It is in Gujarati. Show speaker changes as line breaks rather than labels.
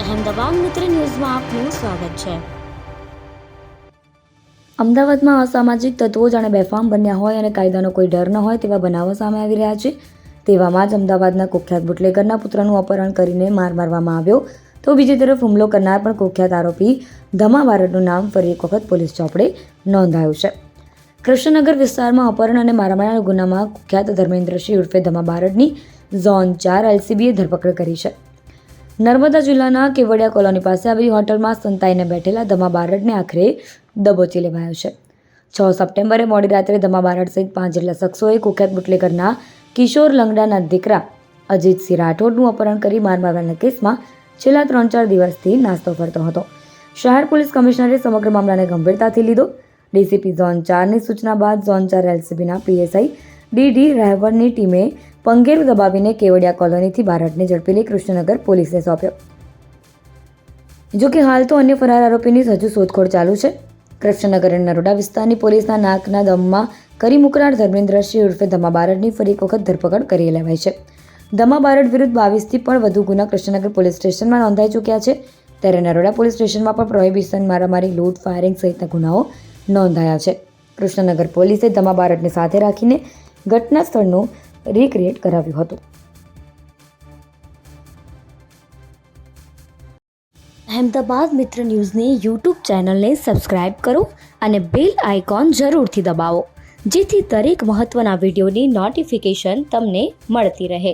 અહેમદાબાદ મિત્ર ન્યૂઝમાં આપનું સ્વાગત છે।
અમદાવાદમાં અસામાજિક તત્વો જાણે બેફામ બન્યા હોય અને કાયદાનો કોઈ ડર ન હોય તેવા બનાવો સામે આવી રહ્યા છે। તેવામાં જ અમદાવાદના કુખ્યાત બુટલેગરના પુત્રનું અપહરણ કરીને મારવામાં આવ્યો તો બીજી તરફ હુમલો કરનાર પણ કુખ્યાત આરોપી ધમા બારડનું નામ ફરી એક વખત પોલીસ ચોપડે નોંધાયું છે। કૃષ્ણનગર વિસ્તારમાં અપહરણ અને મારામારીના ગુનામાં કુખ્યાત ધર્મેન્દ્રસિંહ ઉર્ફે ધમા બારડની ઝોન 4 LCBએ ધરપકડ કરી છે। નર્મદા જિલ્લાના કેવડિયા કોલોની પાસે આવેલી હોટલમાં સંતાઈને બેઠેલા ધમા બારડને આખરે દબોચી લેવાયો છે। 6 સપ્ટેમ્બરે મોડી રાત્રે ધમા બારડ સહિત 5 જેટલા શખ્સોએ કુખ્યાત બુટલેગરના કિશોર લંગડાના દીકરા અજીતસિંહ રાઠોડનું અપહરણ કરી મારવાના કેસમાં છેલ્લા 3-4 દિવસથી નાસ્તો ફરતો હતો। શહેર પોલીસ કમિશનરે સમગ્ર મામલાને ગંભીરતાથી લીધો। ડીસીપી ઝોન 4ની સૂચના બાદ ઝોન 4 LCBના PSI DD રહેવરની ટીમે પંગેરું દબાવીને કેવડિયા કોલોનીથી બારડને ઝડપી લઈ કૃષ્ણનગર પોલીસને સોંપ્યો। જોકે હાલ તો અન્ય ફરાર આરોપીની હજુ શોધખોળ ચાલુ છે। કૃષ્ણનગર અને નરોડા વિસ્તારની પોલીસના નાકના દમમાં કરી મુકનાર ધર્મેન્દ્રસિંહ ઉર્ફે ધમા બારડની ફરી એક વખત ધરપકડ કરી લેવાઈ છે। ધમા બારડ વિરુદ્ધ 22થી પણ વધુ ગુના કૃષ્ણનગર પોલીસ સ્ટેશનમાં નોંધાઈ ચૂક્યા છે, ત્યારે નરોડા પોલીસ સ્ટેશનમાં પણ પ્રોહિબિશન, મારામારી, લૂંટ, ફાયરિંગ સહિતના ગુનાઓ નોંધાયા છે। કૃષ્ણનગર પોલીસે ધમા બારડને સાથે રાખીને ઘટના સ્થળનું રિક્રિએટ કરાવ્યું હતું।
અહેમદાબાદ મિત્ર ન્યૂઝની યુટ્યુબ ચેનલને સબસ્ક્રાઇબ કરો અને બેલ આઇકોન જરૂરથી દબાવો, જેથી દરેક મહત્ત્વના વિડીયોની નોટિફિકેશન તમને મળતી રહે।